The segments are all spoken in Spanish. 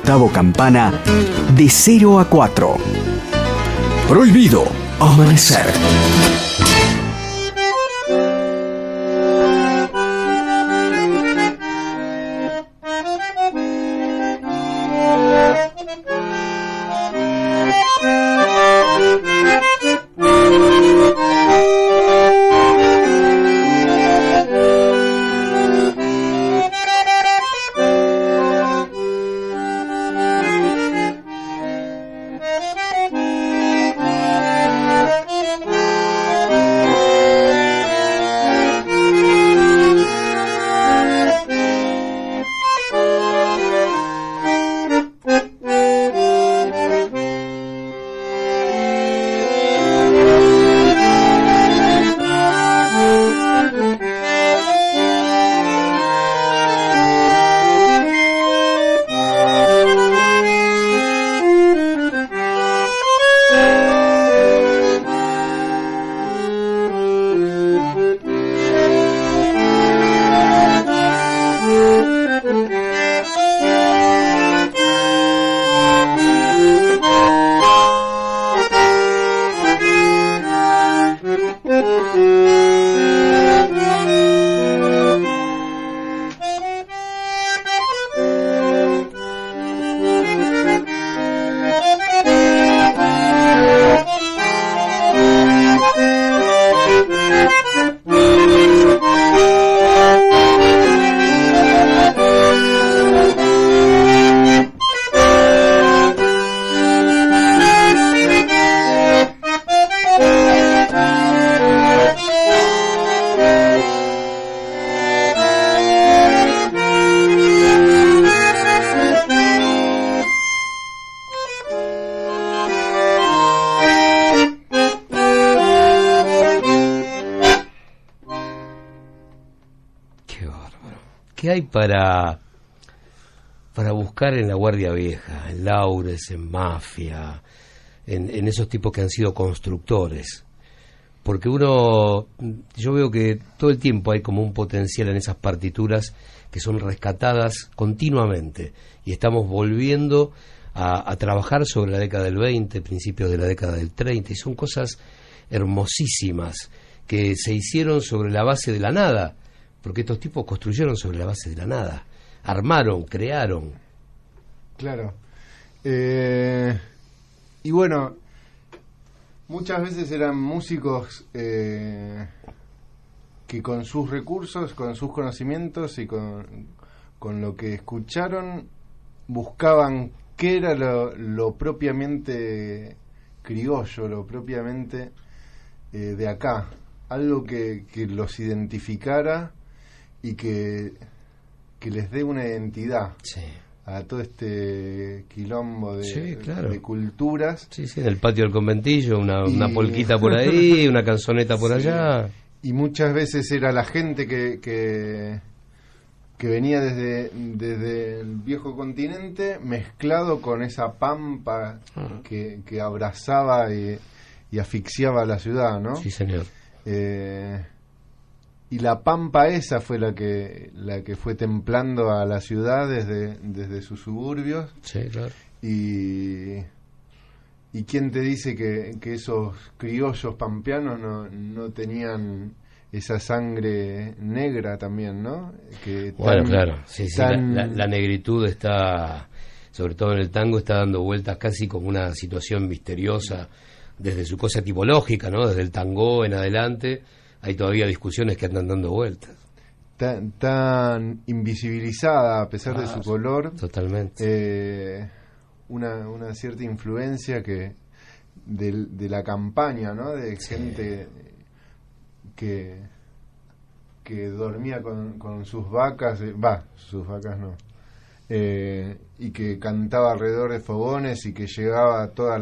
Gustavo Campana, de 0 a 4. Prohibido amanecer. ¿Qué hay para buscar en la Guardia Vieja, en Laures, en Mafia, en esos tipos que han sido constructores? Porque yo veo que todo el tiempo hay como un potencial en esas partituras que son rescatadas continuamente, y estamos volviendo a trabajar sobre la década del 20, principios de la década del 30, y son cosas hermosísimas que se hicieron sobre la base de la nada, porque estos tipos construyeron sobre la base de la nada, armaron, crearon. Claro. Y bueno, muchas veces eran músicos que con sus recursos, con sus conocimientos y con lo que escucharon, buscaban qué era lo propiamente criollo, lo propiamente de acá, algo que los identificara y que les dé una identidad. Sí. A todo este quilombo de, sí, claro, de culturas. Sí, en el patio del conventillo, una polquita por ahí, una canzoneta por allá. Y muchas veces era la gente que venía desde el viejo continente, mezclado con esa pampa que abrazaba y asfixiaba a la ciudad, ¿no? Sí, señor. Y la pampa esa fue la que fue templando a la ciudad desde sus suburbios. Sí, claro. Y quién te dice que esos criollos pampeanos no tenían esa sangre negra también, ¿no? Bueno, claro, sí, la negritud está, sobre todo en el tango, está dando vueltas casi como una situación misteriosa desde su cosa tipológica, ¿no? Desde el tango en adelante hay todavía discusiones que andan dando vueltas. Tan invisibilizada a pesar de su color. Totalmente. Una cierta influencia que de la campaña, ¿no? De gente que dormía con sus vacas, sus vacas no, y que cantaba alrededor de fogones y que llegaba a todas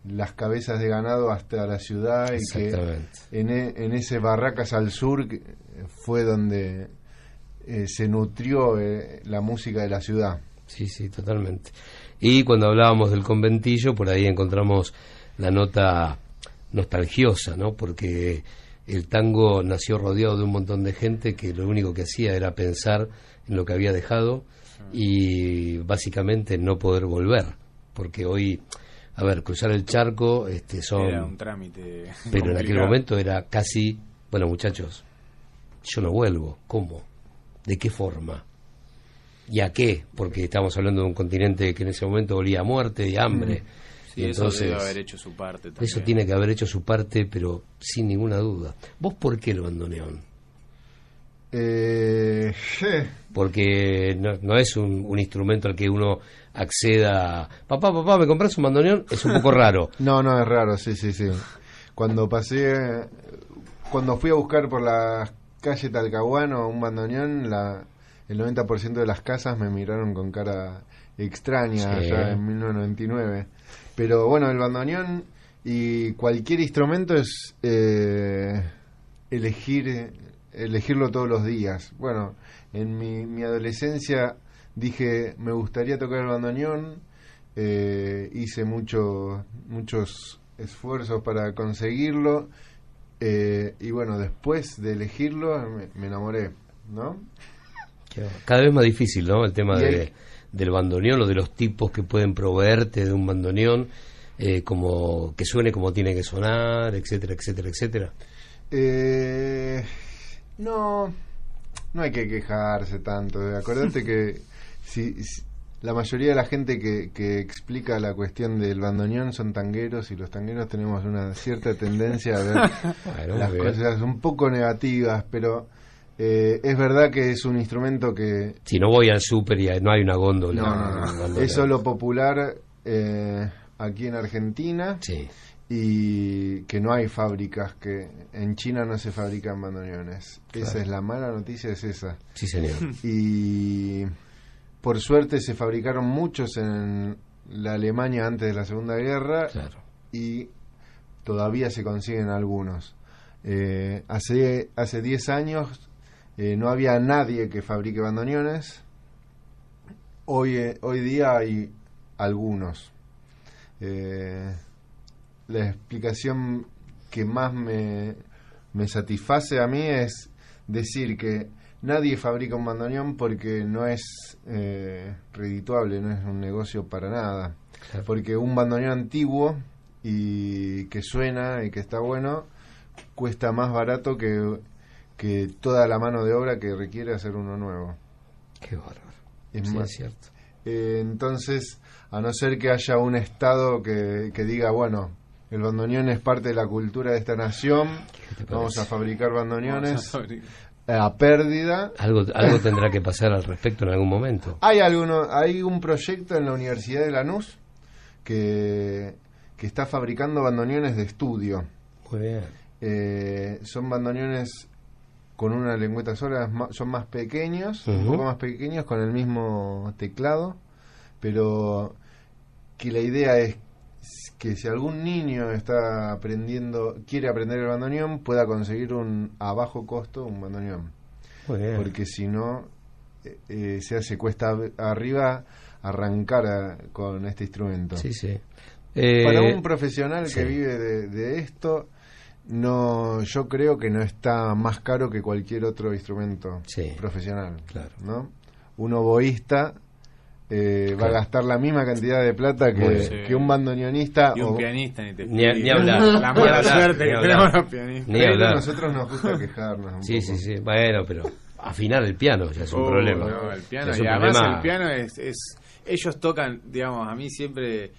las cabezas de ganado hasta la ciudad, y que en ese Barracas al Sur fue donde se nutrió la música de la ciudad. Sí, totalmente. Y cuando hablábamos del conventillo, por ahí encontramos la nota nostalgiosa, ¿no? Porque el tango nació rodeado de un montón de gente que lo único que hacía era pensar en lo que había dejado y básicamente no poder volver, porque hoy, a ver, cruzar el charco son... Era un trámite pero en aquel complicado. momento era casi, bueno, muchachos, yo no vuelvo, ¿cómo? ¿De qué forma? ¿Y a qué? Porque estamos hablando de un continente que en ese momento olía a muerte y hambre. Sí, Y eso entonces, debe haber hecho su parte también. eso tiene que haber hecho su parte, pero sin ninguna duda. ¿Vos por qué el bandoneón? Porque no es un instrumento al que uno acceda. Papá, ¿me compras un bandoneón? Es un poco raro. No, es raro, sí. Cuando fui a buscar por la calle Talcahuano un bandoneón, el 90% de las casas me miraron con cara extraña Sí. allá en 1999. Pero bueno, el bandoneón y cualquier instrumento es elegirlo todos los días. Bueno, en mi adolescencia dije, me gustaría tocar el bandoneón, hice muchos esfuerzos para conseguirlo, y bueno, después de elegirlo me enamoré, ¿no? Cada vez más difícil, ¿no? El tema Y del bandoneón o de los tipos que pueden proveerte de un bandoneón, como que suene como tiene que sonar, etcétera, etcétera, etcétera. No hay que quejarse tanto. Acordate que si la mayoría de la gente que explica la cuestión del bandoneón son tangueros, y los tangueros tenemos una cierta tendencia a ver Bueno, las muy bien. cosas un poco negativas, pero es verdad que es un instrumento que Si no voy al súper y no hay una góndola. no, un bandoneón. es solo popular aquí en Argentina, Sí. y que no hay fábricas, que en China no se fabrican bandoneones. Claro. Esa es la mala noticia, es esa. Sí, señor. Y por suerte se fabricaron muchos en la Alemania antes de la Segunda Guerra, Claro. y todavía se consiguen algunos. Hace 10 años no había nadie que fabrique bandoneones. Hoy día hay algunos. La explicación que más me satisface a mí es decir que nadie fabrica un bandoneón porque no es redituable, no es un negocio para nada. Claro. Porque un bandoneón antiguo y que suena y que está bueno cuesta más barato que toda la mano de obra que requiere hacer uno nuevo. Qué bárbaro. Es Sí, más, es cierto. entonces, a no ser que haya un Estado que diga, bueno, el bandoneón es parte de la cultura de esta nación, ¿Qué te vamos parece? a fabricar bandoneones Vamos a fabricar. a pérdida. Algo tendrá que pasar al respecto en algún momento. Hay un proyecto en la Universidad de Lanús que está fabricando bandoneones de estudio. Muy bien. Son bandoneones con una lengüeta sola, son más pequeños, un Ujú. poco más pequeños, con el mismo teclado, pero que la idea es que si algún niño quiere aprender el bandoneón, pueda conseguir a bajo costo un bandoneón. Muy bien. Porque si no, se hace cuesta arriba arrancar con este instrumento. Sí, sí. Para un profesional sí. que vive de esto, yo creo que no está más caro que cualquier otro instrumento Sí. profesional. Claro. ¿No? Un oboísta va a Claro. gastar la misma cantidad de plata Bueno, sí. que un bandoneonista. Y un o- pianista ni te Ni explico. hablar. La Ni mala hablar, suerte ni que hablar. tenemos los pianistas. Ni pero hablar. nosotros nos gusta quejarnos un Sí, poco. sí. Bueno, pero afinar el piano ya es un problema. No, el piano, Es y un además problema. el piano es ellos tocan, digamos, a mí siempre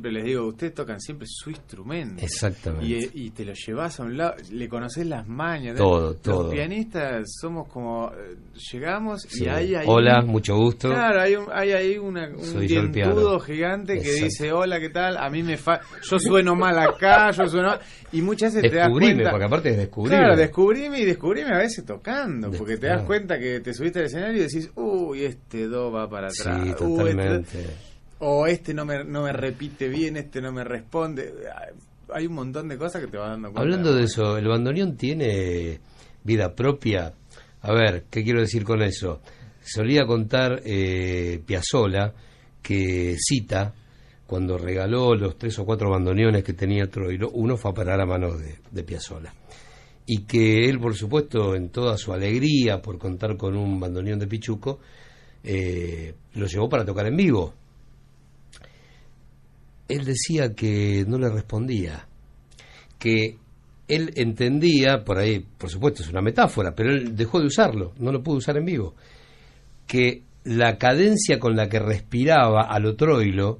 les digo, ustedes tocan siempre su instrumento. Exactamente. Y te lo llevas a un lado, le conoces las mañas. Todo. Los pianistas somos como, llegamos Sí. y hay Hola, mucho gusto. Claro, hay ahí un Soy yo el dientudo piano. gigante que Exacto. dice, hola, ¿qué tal? A mí yo sueno mal acá, yo sueno mal. Y muchas veces te das Descubrime, cuenta... porque aparte es descubrime. Claro, descubrime a veces tocando, porque te das Claro. cuenta que te subiste al escenario y decís, uy, este do va para atrás, Sí, este totalmente. o este no me repite bien, este no me responde. Hay un montón de cosas que te vas dando cuenta. Hablando de eso, ¿el bandoneón tiene vida propia? A ver, ¿qué quiero decir con eso? Solía contar Piazzolla que cita, cuando regaló los 3 o 4 bandoneones que tenía Troilo, uno fue a parar a manos de Piazzolla. y que él, por supuesto, en toda su alegría por contar con un bandoneón de Pichuco, lo llevó para tocar en vivo. Él decía que no le respondía, que él entendía, por ahí, por supuesto es una metáfora, pero él dejó de usarlo, no lo pudo usar en vivo, que la cadencia con la que respiraba a lo Troilo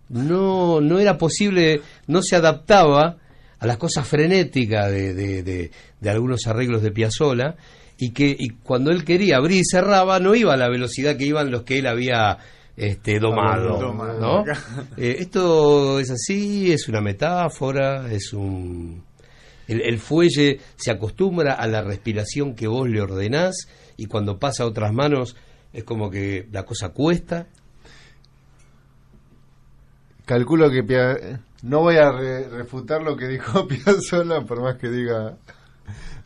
no era posible, no se adaptaba a las cosas frenéticas de algunos arreglos de Piazzolla, y cuando él quería abrir y cerraba no iba a la velocidad que iban los que él había domado, ¿no? Esto es así, es una metáfora, es el fuelle se acostumbra a la respiración que vos le ordenás, y cuando pasa a otras manos es como que la cosa cuesta. Calculo que no voy a refutar lo que dijo Piazzolla, por más que diga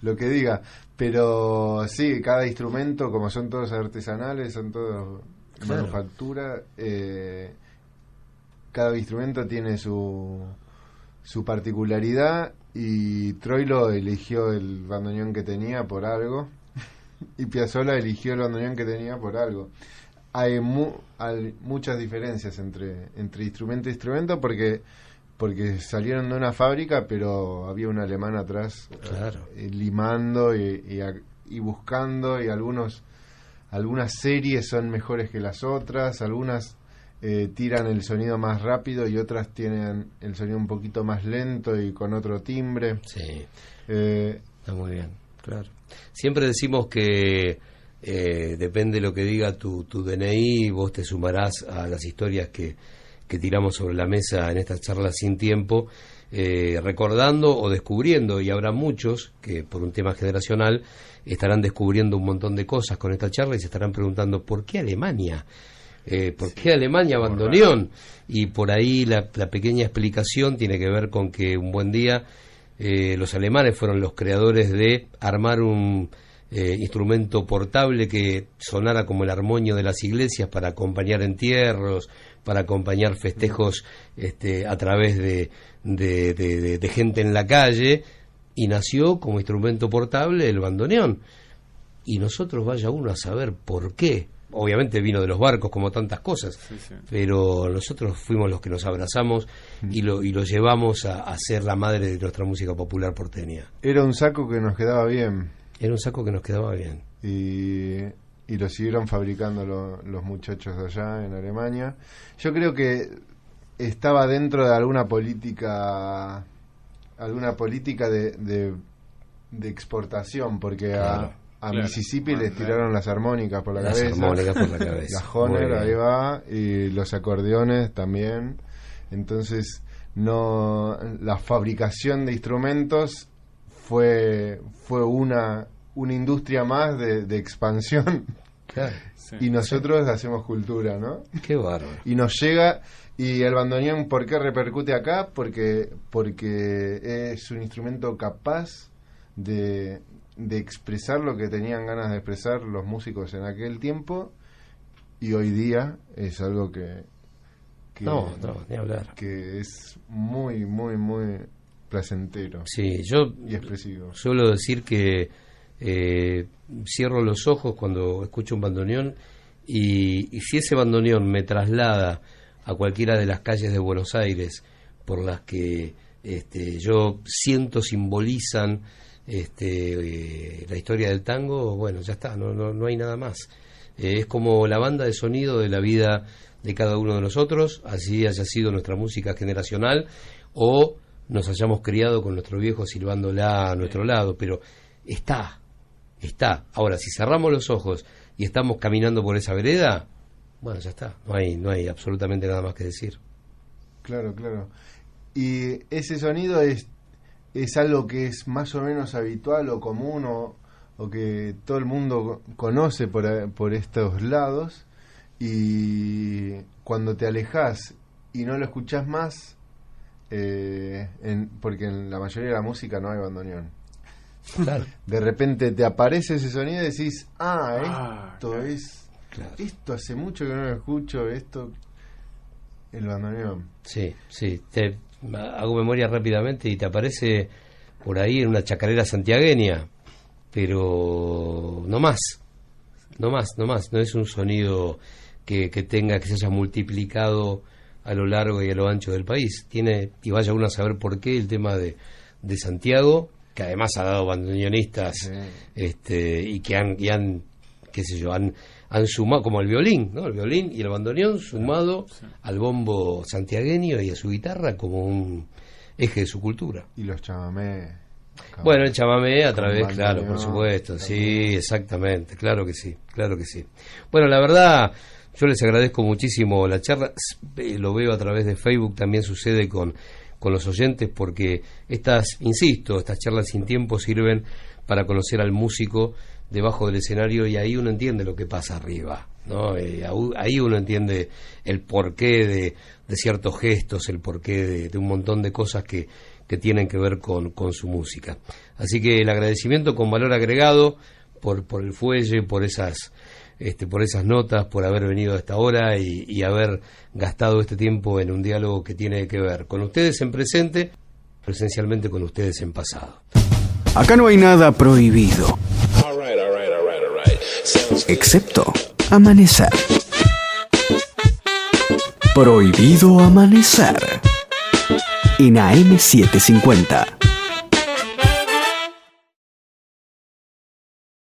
lo que diga, pero sí, cada instrumento, como son todos artesanales, son todos manufactura, cada instrumento tiene su particularidad, y Troilo eligió el bandoneón que tenía por algo y Piazzolla eligió el bandoneón que tenía por algo. Hay muchas diferencias entre instrumento e instrumento porque salieron de una fábrica, pero había un alemán atrás, limando y buscando, y algunas series son mejores que las otras, algunas tiran el sonido más rápido y otras tienen el sonido un poquito más lento y con otro timbre. Sí, está muy bien, claro. Siempre decimos que depende de lo que diga tu DNI, vos te sumarás a las historias que tiramos sobre la mesa en estas charlas sin tiempo, recordando o descubriendo, y habrá muchos que por un tema generacional estarán descubriendo un montón de cosas con esta charla y se estarán preguntando ¿por qué Alemania? ¿Por qué Alemania bandoneón? Y por ahí la pequeña explicación tiene que ver con que un buen día los alemanes fueron los creadores de armar un instrumento portable que sonara como el armonio de las iglesias para acompañar entierros, para acompañar festejos a través de gente en la calle, y nació como instrumento portable el bandoneón. Y nosotros, vaya uno a saber por qué. Obviamente vino de los barcos, como tantas cosas, sí. Pero nosotros fuimos los que nos abrazamos y lo llevamos a ser la madre de nuestra música popular porteña. Era un saco que nos quedaba bien. Era un saco que nos quedaba bien. Y lo siguieron fabricando los muchachos de allá en Alemania. Yo creo que estaba dentro de alguna política de exportación, porque claro. A Mississippi les tiraron las armónicas por la cabeza. Las armónicas por la cabeza. La Hohner, ahí va, y los acordeones también. Entonces, la fabricación de instrumentos fue una industria más de expansión. Claro. Sí, y nosotros hacemos cultura, ¿no? Qué bárbaro. Y nos llega, y el bandoneón, ¿por qué repercute acá? Porque es un instrumento capaz de expresar lo que tenían ganas de expresar los músicos en aquel tiempo, y hoy día es algo que no, ni hablar, que es muy, muy, muy placentero. Sí, y expresivo. Suelo decir que cierro los ojos cuando escucho un bandoneón, y si ese bandoneón me traslada a cualquiera de las calles de Buenos Aires por las que yo siento simbolizan la historia del tango, bueno, ya está, no hay nada más. Es como la banda de sonido de la vida de cada uno de nosotros, así haya sido nuestra música generacional o nos hayamos criado con nuestro viejo silbándola a nuestro lado, pero está. Ahora, si cerramos los ojos y estamos caminando por esa vereda, bueno, ya está, no hay absolutamente nada más que decir. Claro. Y ese sonido es algo que es más o menos habitual o común o que todo el mundo conoce por estos lados, y cuando te alejas y no lo escuchás más, porque en la mayoría de la música no hay bandoneón. Claro. De repente te aparece ese sonido y decís, esto claro. Esto hace mucho que no lo escucho, el bandoneón. Sí, hago memoria rápidamente y te aparece por ahí en una chacarera santiagueña, pero no más, no es un sonido que tenga, que se haya multiplicado a lo largo y a lo ancho del país. Tiene, y vaya uno a saber por qué, el tema de Santiago, que además ha dado bandoneonistas, y que han qué sé yo, han sumado, como el violín, ¿no? El violín y el bandoneón sumado al bombo santiagueño y a su guitarra como un eje de su cultura. Y los chamamé. Bueno, el chamamé a través, bandoneón, claro, por supuesto, también. sí, exactamente, claro que sí. Bueno, la verdad, yo les agradezco muchísimo la charla, lo veo a través de Facebook, también sucede con los oyentes, porque estas charlas sin tiempo sirven para conocer al músico debajo del escenario, y ahí uno entiende lo que pasa arriba, ¿no? Ahí uno entiende el porqué de ciertos gestos, el porqué de un montón de cosas que tienen que ver con su música. Así que el agradecimiento con valor agregado por el fuelle, por esas notas, por haber venido a esta hora y haber gastado este tiempo en un diálogo que tiene que ver con ustedes en presente, pero esencialmente con ustedes en pasado. Acá no hay nada prohibido, excepto amanecer. Prohibido amanecer en AM750.